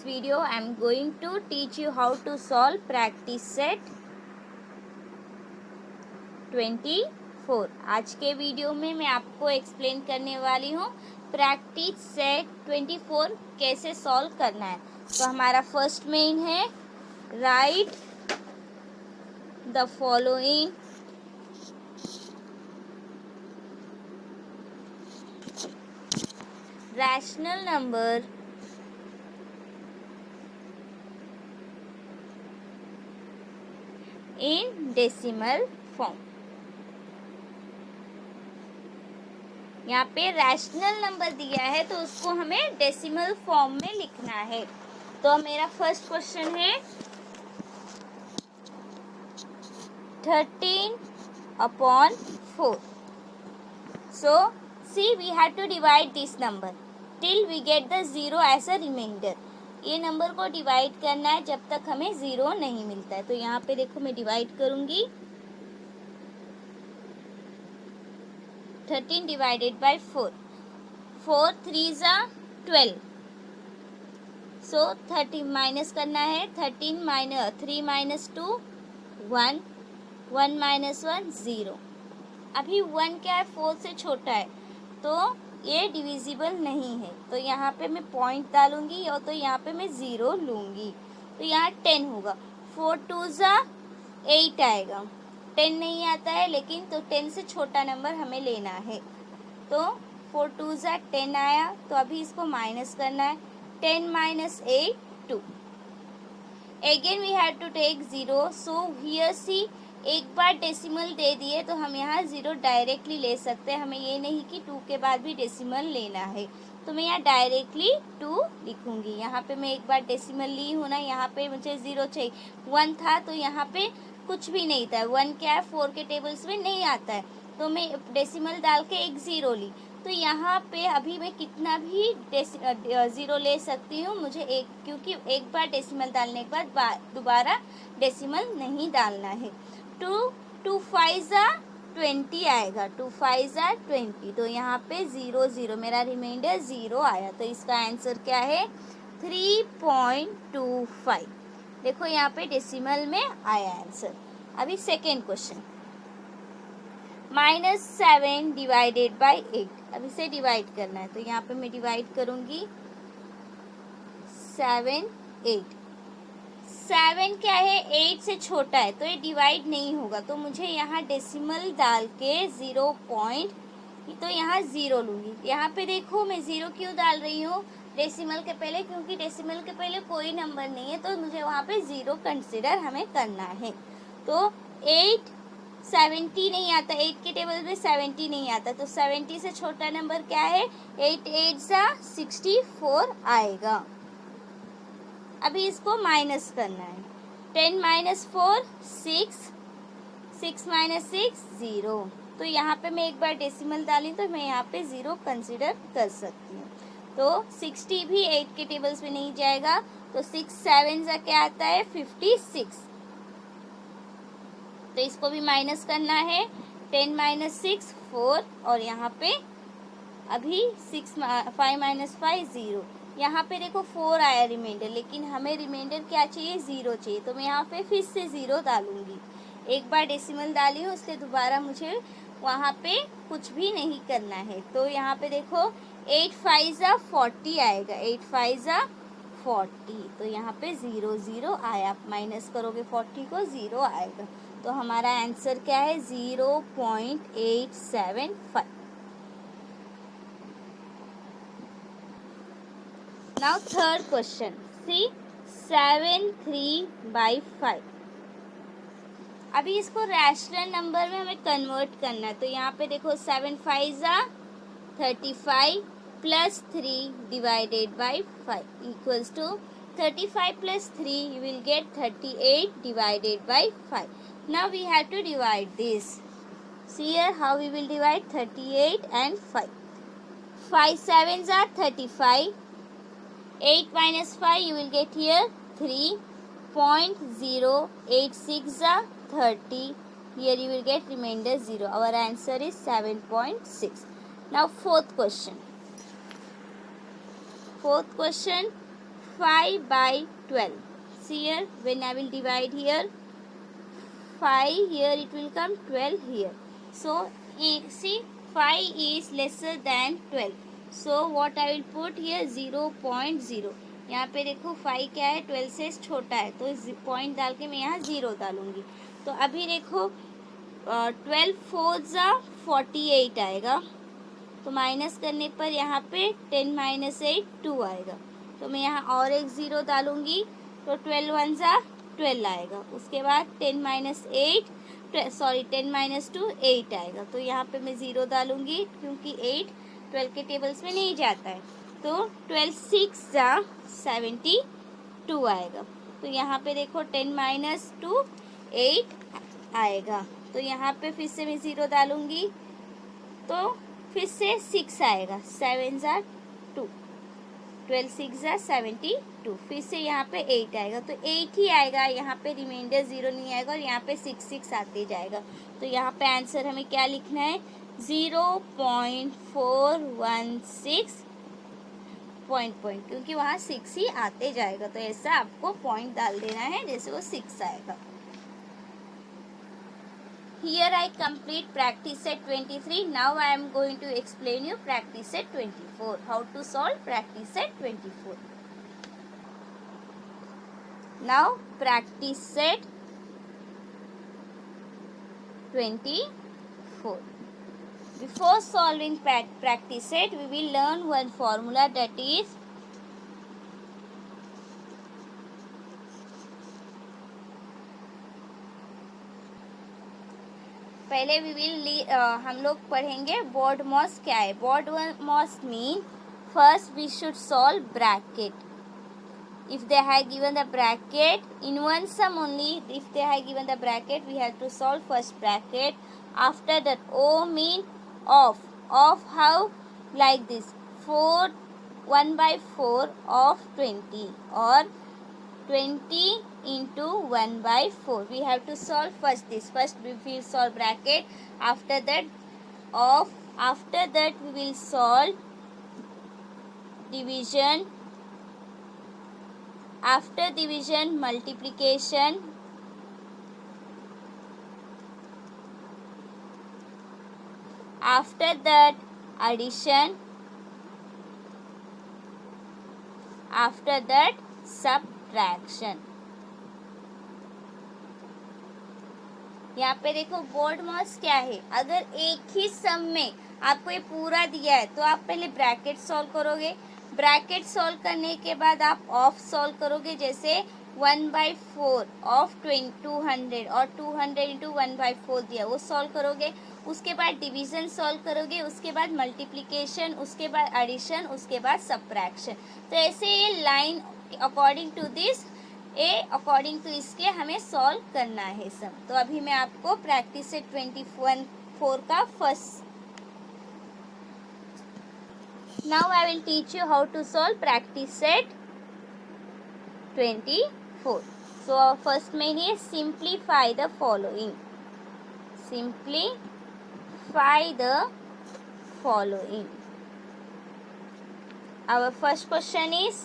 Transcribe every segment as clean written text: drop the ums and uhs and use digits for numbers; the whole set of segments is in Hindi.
this video I am going to teach you how to solve practice set 24। आज के वीडियो में मैं आपको एक्सप्लेन करने वाली हूँ प्रैक्टिस सेट 24 कैसे सॉल्व करना है। तो हमारा फर्स्ट मेन है right the following rational number in decimal form. यहाँ पे रैशनल नंबर दिया है तो उसको हमें डेसिमल फॉर्म में लिखना है। तो मेरा फर्स्ट क्वेश्चन है 13/4। So see, we have to divide this number till we get the zero as a remainder। ये नंबर को डिवाइड करना है जब तक हमें जीरो नहीं मिलता है। तो यहाँ पे देखो मैं डिवाइड करूंगी 13 divided by 4, 4 3s are 12। So 30 minus करना है 13 माइनस 3 माइनस 2 1, 1 माइनस 1 0। अभी 1 क्या है 4 से छोटा है तो ये डिविजिबल नहीं है। तो यहाँ पे मैं पॉइंट डालूंगी और तो यहाँ पे मैं 0 लूंगी। तो यहाँ 10 होगा। 4 2s are 8 आएगा। 10 नहीं आता है लेकिन तो 10 से छोटा नंबर हमें लेना है। तो 4 2s are 10 आया। तो अभी इसको माइनस करना है। 10 minus 8 2। Again we have to take 0। So here see, एक बार डेसिमल दे दिए तो हम यहाँ 0 डायरेक्टली ले सकते हैं। हमें ये नहीं कि 2 के बाद भी डेसिमल लेना है। तो मैं यहाँ डायरेक्टली 2 लिखूंगी। यहाँ पे मैं एक बार डेसिमल ली हूँ ना, यहाँ पे मुझे 0 चाहिए। 1 था तो यहाँ पे कुछ भी नहीं था। 1 क्या है 4 के टेबल्स में नहीं आता है तो मैं डेसिमल डाल के एक 0 ली। तो यहाँ पे अभी मैं कितना भी 0 ले सकती हूँ मुझे एक, क्योंकि एक बार डेसिमल डालने के बाद दोबारा डेसिमल नहीं डालना है। 2 5s are 20 आएगा। 2 5s are 20। तो यहाँ पे 0 0 मेरा रिमाइंडर 0 आया। तो इसका आंसर क्या है 3.25। देखो यहाँ पे डेसिमल में आया आंसर। अभी सेकेंड क्वेश्चन -7 डिवाइडेड बाई 8। अब इसे डिवाइड करना है तो यहाँ पे मैं डिवाइड करूंगी 7 8। 7 क्या है 8 से छोटा है तो ये डिवाइड नहीं होगा। तो मुझे यहाँ डेसिमल डाल के 0 पॉइंट, तो यहाँ 0 लूंगी। यहाँ पे देखो मैं 0 क्यों डाल रही हूँ डेसिमल के पहले, क्योंकि डेसिमल के पहले कोई नंबर नहीं है तो मुझे वहाँ पे 0 कंसिडर हमें करना है। तो 8 70 नहीं आता, 8 के टेबल में 70 नहीं आता। तो 70 से छोटा नंबर क्या है 8 8s are 64 आएगा। अभी इसको माइनस करना है। 10 minus 4 6, 6 minus 6 0। तो यहाँ पे मैं एक बार डेसिमल डाली तो मैं यहाँ पे 0 कंसिडर कर सकती हूँ। तो 60 भी 8 के टेबल्स में नहीं जाएगा। तो 6 7 का क्या आता है 56। तो इसको भी माइनस करना है। 10 minus 6 4 और यहाँ पे अभी 5 minus 5 0। यहाँ पे देखो 4 आया रिमाइंडर, लेकिन हमें रिमाइंडर क्या चाहिए 0 चाहिए। तो मैं यहाँ पे फिर से 0 डालूंगी। एक बार डेसिमल डाली हूँ इसलिए दोबारा मुझे वहाँ पे कुछ भी नहीं करना है। तो यहाँ पे देखो 8 5s are 40 आएगा। 8 5s are 40। तो यहाँ पे 0 0 आया। माइनस करोगे 40 को 0 आएगा। तो हमारा आंसर क्या है 0.875। Now third question, see 7 3/5। अभी इसको रैशनल नंबर में हमें कन्वर्ट करना है। तो यहाँ पे देखो 7 5s are 35 plus 3 divided by 5 equals to 35 plus 3 you will get 38 divided by 5। Now we have to divide this. See here how we will divide 38 and 5. 5 7s are 35. 8 minus 5 you will get here 3.086 30. Here you will get remainder 0. Our answer is 7.6. Now fourth question. 5/12. See here, when I will divide here 5 here, it will come 12 here. So see, 5 is lesser than 12. So what I will put here 0.0. यहाँ पे देखो 5 क्या है, 12 से छोटा है, तो पॉइंट डाल के मैं यहाँ 0 डालूंगी. तो अभी देखो 12 4 ज़ा 48 आएगा. तो माइनस करने पर यहाँ पे 10 - 8 2 आएगा. तो मैं यहाँ और एक 0 डालूंगी, तो 12 1 ज़ा 12 आएगा. उसके बाद 10 - 2 8 आएगा. तो यहाँ पे मैं 0 डालूंगी क्योंकि 8 12 के टेबल्स में नहीं जाता है. तो 12 6 ज़ा 72 आएगा. तो यहाँ पे देखो 10 - 2 8 आएगा. तो यहाँ पे फिर से मैं 0 डालूंगी, तो फिर से 6 आएगा. 7 ज़ा 2, 12 6 ज़ा 72. फिर से यहाँ पे 8 आएगा. तो 8 ही आएगा, यहाँ पे रिमाइंडर 0 नहीं आएगा, और यहाँ पे 6 6 आते जाएगा. तो यहाँ पे आंसर हमें क्या लिखना है, 0.416 पॉइंट, क्योंकि वहाँ 6 ही आते जाएगा. तो ऐसा आपको पॉइंट डाल देना है जैसे वो 6 आएगा. Here I complete practice set 23. Now I am going to explain you practice set 24. How to solve practice set 24. Now practice set 24. Before solving practice set, we will learn one formula, that is पहले हम लोग पढ़ेंगे बोर्ड मॉस क्या है. BODMAS mean first we should solve bracket. If they have given the bracket in one sum only, if they have given the bracket, we have to solve first bracket. After that, O mean of how, like this, 1/4 of 20, or 20 into 1/4. We have to solve first this. First we will solve bracket. After that we will solve division. After division, multiplication. After that, addition. After that, subtraction. यहाँ पे देखो बोर्ड मॉस क्या है. अगर एक ही सम में आपको ये पूरा दिया है तो आप पहले ब्रैकेट सॉल्व करोगे. ब्रैकेट सॉल्व करने के बाद आप ऑफ सॉल्व करोगे. जैसे 1/4 ऑफ 200 और 200 इंटू 1/4 दिया, वो सॉल्व करोगे. उसके बाद डिवीजन सॉल्व करोगे. उसके बाद मल्टीप्लिकेशन, उसके बाद एडिशन, उसके बाद सब्ट्रैक्शन. तो ऐसे ये line according to this, according to इसके हमें सॉल्व करना है सब. तो अभी मैं आपको प्रैक्टिस सेट 24 का first. Now I will teach you how to solve practice set 24. So first main is simplify the following. Simplify the following. Our first question is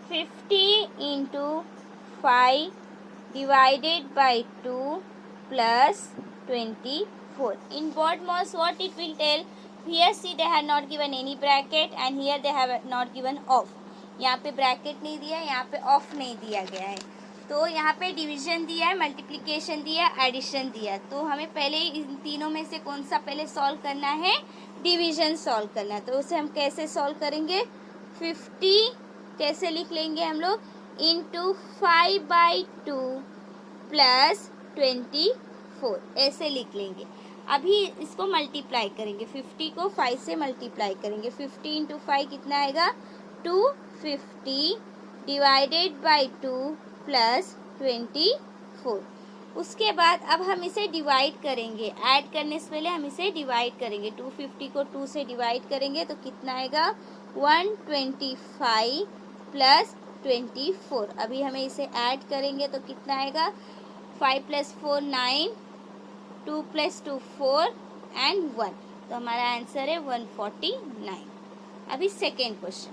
50 into 5 divided by 2 plus 24. In board mos, what it will tell? Here see they have not given any bracket, and here they have not given off. यहाँ पे ब्रैकेट नहीं दिया, यहाँ पे ऑफ नहीं दिया गया है. तो यहाँ पे डिवीजन दिया है, मल्टीप्लिकेशन दिया, एडिशन दिया. तो हमें पहले इन तीनों में से कौन सा पहले सॉल्व करना है, डिवीजन सॉल्व करना है. तो उसे हम कैसे सॉल्व करेंगे, 50 कैसे लिख लेंगे हम लोग, इंटू 5/2 प्लस 24 ऐसे लिख लेंगे. अभी इसको मल्टीप्लाई करेंगे, 50 को 5 से मल्टीप्लाई करेंगे. 50 इंटू 5 कितना आएगा, 250 डिवाइडेड बाई 2 प्लस 24. उसके बाद अब हम इसे डिवाइड करेंगे. ऐड करने से पहले हम इसे डिवाइड करेंगे. 250 को 2 से डिवाइड करेंगे तो कितना आएगा, 125 प्लस 24. अभी हमें इसे ऐड करेंगे तो कितना आएगा, 5 + 4 9, 2 + 2 4 एंड 1. तो हमारा आंसर है 149. अभी second question.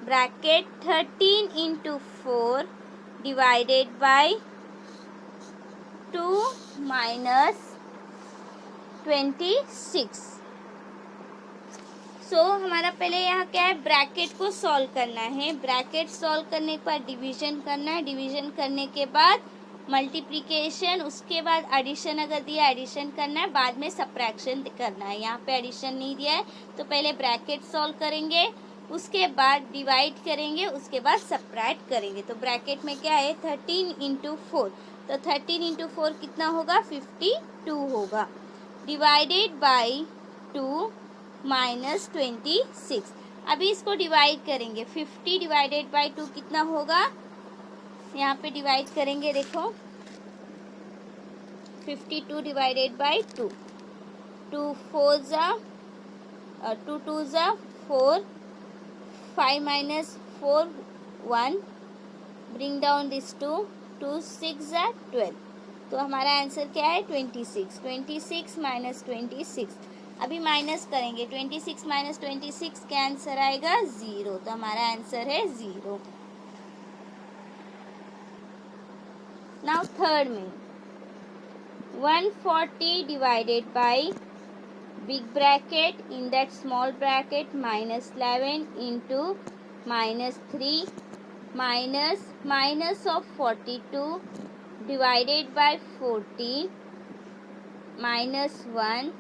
Bracket 13 into 4 divided by 2 minus 26। सो हमारा पहले यहाँ क्या है, ब्रैकेट को सॉल्व करना है। ब्रैकेट सॉल्व करने के बाद डिवीजन करना है, डिवीजन करने के बाद मल्टीप्लिकेशन, उसके बाद एडिशन अगर दिया एडिशन करना है, बाद में सब्ट्रैक्शन करना है। यहाँ पे एडिशन नहीं दिया है तो पहले ब्रैकेट सॉल्व करेंगे, उसके बाद डिवाइड करेंगे, उसके बाद सब्ट्रैक्ट करेंगे। तो ब्रैकेट में क्या है 13 इंटू 4, तो 13 इंटू 4 कितना होगा 52 होगा, डिवाइडेड बाई 2 माइनस 26। अभी इसको डिवाइड करेंगे, 50 डिवाइडेड बाई 2 कितना होगा, यहाँ पे डिवाइड करेंगे, देखो 52 डिवाइडेड बाई 2, 2 4 जा 2 2 जा 4, 5 माइनस 4 1, ब्रिंग डाउन दिस 2, 2 6 जा 12। तो हमारा आंसर क्या है 26, 26 माइनस 26। अभी माइनस करेंगे, 26 माइनस 26 क्या आंसर आएगा 0, तो हमारा आंसर है 0। नाउ थर्ड में 140 divided by big bracket in that small bracket minus 11 into minus 3 minus of 42 divided by 40 minus 1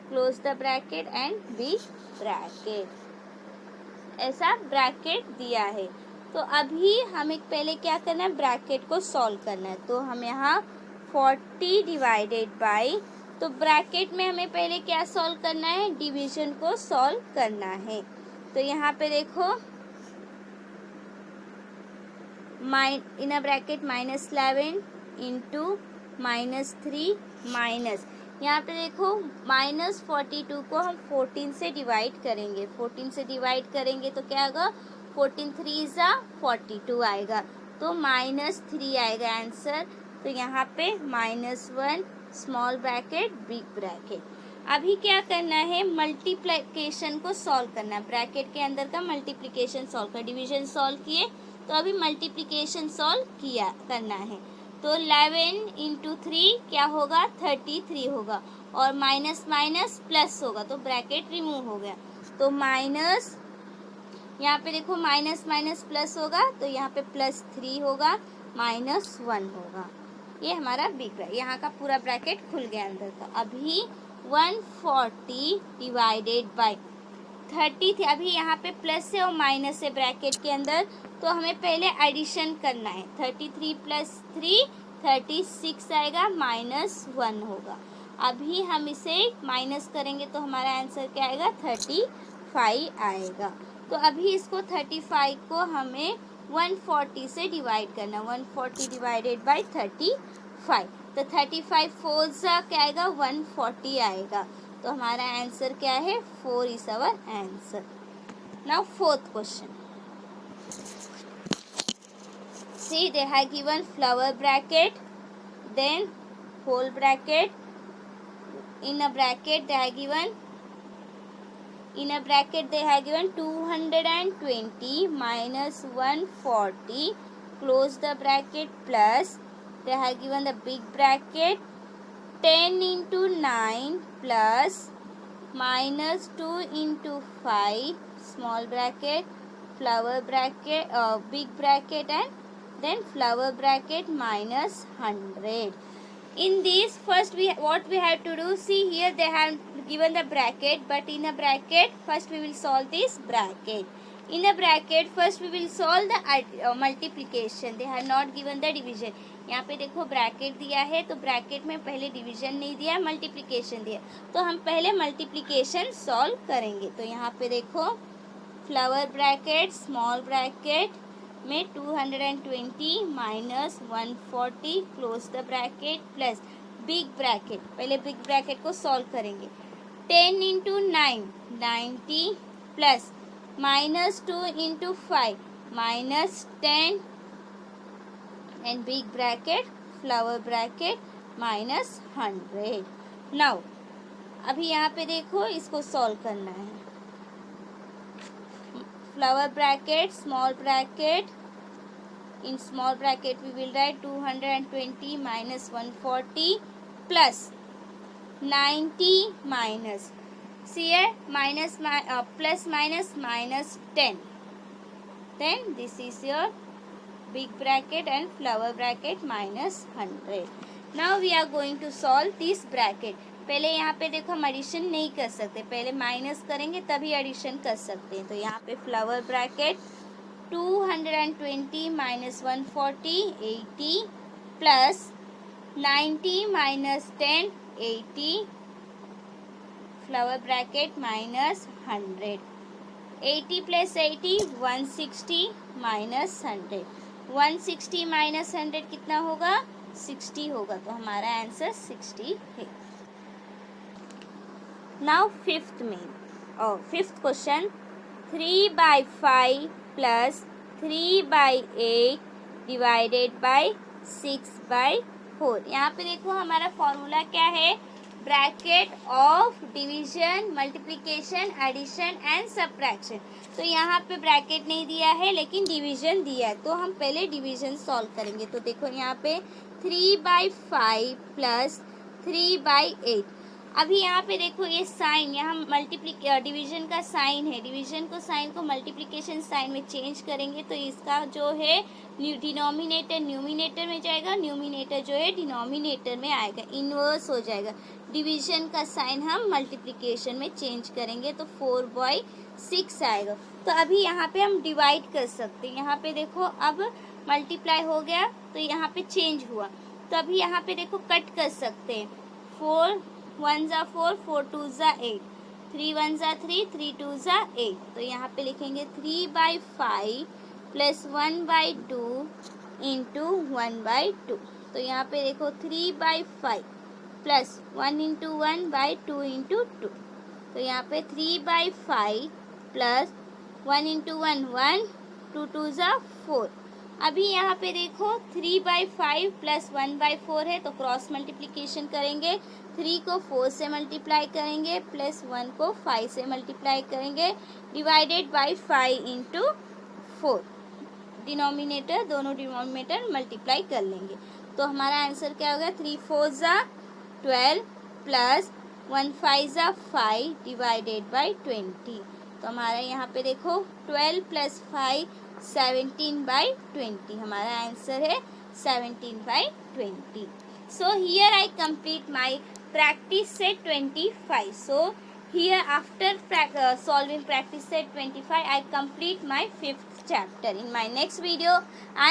close the bracket and big bracket, ऐसा ब्रैकेट दिया है। तो अभी हमें पहले क्या करना है, ब्रैकेट को सॉल्व करना है। तो हम यहाँ 40 डिवाइडेड बाई, तो ब्रैकेट में हमें पहले क्या सॉल्व करना है, डिवीजन को सॉल्व करना है। तो यहाँ पे देखो in a bracket minus 11 into minus 3 minus, यहाँ पे देखो माइनस 42 को हम 14 से डिवाइड करेंगे, 14 से डिवाइड करेंगे तो क्या होगा 14 3 जा 42 आएगा, तो माइनस 3 आएगा आंसर। तो यहाँ पे minus 1 small bracket big bracket. अभी क्या करना है, मल्टीप्लिकेशन को सॉल्व करना है, ब्रैकेट के अंदर का मल्टीप्लिकेशन सॉल्व कर, डिवीजन सॉल्व किए तो अभी मल्टीप्लिकेशन सॉल्व किया करना है। तो 11 इंटू 3 क्या होगा 33 होगा, और माइनस माइनस प्लस होगा तो ब्रैकेट रिमूव हो गया। तो माइनस, यहाँ पे देखो माइनस माइनस प्लस होगा तो यहाँ पे प्लस 3 होगा, माइनस 1 होगा। ये हमारा बिग ब्रैकेट, यहाँ का पूरा ब्रैकेट खुल गया अंदर का। अभी 140 डिवाइडेड बाई 30 थे, अभी यहाँ पे प्लस है और माइनस है ब्रैकेट के अंदर, तो हमें पहले एडिशन करना है। 33 प्लस 3 36 आएगा, माइनस 1 होगा। अभी हम इसे माइनस करेंगे तो हमारा आंसर क्या आएगा 35 आएगा। तो अभी इसको 35 को हमें 140 से डिवाइड करना, 140 डिवाइडेड बाई 35, तो 35 4 जा क्या आएगा 140 आएगा। तो हमारा आंसर क्या है 4 is our answer. Now fourth question, see they have given flower bracket, then whole bracket, in a bracket they have given 220 minus 140 close the bracket plus they have given the big bracket 10 into 9 plus minus 2 into 5 small bracket flower bracket big bracket and then flower bracket minus 100. In this first what we have to do, see here they have given the bracket, but in a bracket first we will solve this bracket. In a bracket first we will solve the multiplication, they have not given the division. यहाँ पे देखो ब्रैकेट दिया है तो ब्रैकेट में पहले डिवीजन नहीं दिया है, मल्टीप्लिकेशन दिया, तो हम पहले मल्टीप्लिकेशन सॉल्व करेंगे। तो यहाँ पे देखो फ्लावर ब्रैकेट स्मॉल ब्रैकेट में 220 minus 140 close the bracket plus big bracket, पहले बिग ब्रैकेट को सॉल्व करेंगे 10 into 9 90 plus minus 2 into 5 minus 10 and big bracket flower bracket minus 100। Now अभी यहाँ पे देखो इसको सॉल्व करना है, flower bracket, small bracket. In small bracket we will write 220 minus 140 plus 90 minus, see here, plus minus minus 10. Then this is your big bracket and flower bracket minus 100. Now we are going to solve this bracket. पहले यहाँ पे देखो हम एडिशन नहीं कर सकते, पहले माइनस करेंगे तभी एडिशन कर सकते हैं. तो यहाँ पे flower bracket 220 minus 140 80 plus 90 minus 10 80 flower bracket minus 100. 80 plus 80 160 minus 100. 160 minus 100 कितना होगा? 60 होगा. तो हमारा आंसर 60 है. Now fifth question 3/5 plus 3/8 divided by 6/4. यहाँ पे देखो हमारा फॉर्मूला क्या है? Bracket of division, multiplication, addition and subtraction. तो यहाँ पे ब्रैकेट नहीं दिया है लेकिन डिवीजन दिया है. तो हम पहले डिवीजन सॉल्व करेंगे. तो देखो यहाँ पे 3/5 प्लस 3/8. अभी यहाँ पे देखो ये साइन, यहाँ डिवीजन का साइन है. डिवीजन को साइन को मल्टीप्लिकेशन साइन में चेंज करेंगे तो इसका जो है डिनोमिनेटर न्यूमिनेटर में जाएगा, न्यूमिनेटर जो है डिनोमिनेटर में आएगा, इन्वर्स हो जाएगा. डिवीजन का साइन हम मल्टीप्लिकेशन में चेंज करेंगे तो 4/6 आएगा. तो अभी यहाँ पे हम डिवाइड कर सकते हैं. यहाँ पे देखो अब मल्टीप्लाई हो गया तो यहाँ पे चेंज हुआ. तो अभी यहाँ पे देखो कट कर सकते हैं. 4 1 ज़ा 4, 4 2 ज़ा 8, 3 1 ज़ा 3, 3 2 ज़ा 8. तो यहाँ पे लिखेंगे 3/5 प्लस 1/2 इंटू 1/2. तो यहाँ पे देखो 3/5 प्लस 1 इंटू 1/2 इंटू 2. तो यहाँ पे 3/5 प्लस 1 इंटू 1 1, 2 2 ज़ा 4. अभी यहाँ पे देखो 3/5 प्लस 1/4 है तो क्रॉस मल्टीप्लिकेशन करेंगे. 3 को 4 से मल्टीप्लाई करेंगे प्लस 1 को 5 से मल्टीप्लाई करेंगे डिवाइडेड बाय 5 इंटू 4. डिनोमिनेटर, दोनों डिनोमिनेटर मल्टीप्लाई कर लेंगे. तो हमारा आंसर क्या होगा? 3 4 ज़ा 12 प्लस 1 5 ज़ा 5 डिवाइडेड बाय 20. तो हमारा यहाँ पे देखो 12 प्लस 5 17/20. हमारा आंसर है 17/20. So here I complete my practice set 25. So here after solving practice set 25 I complete my 5th chapter. In my next video I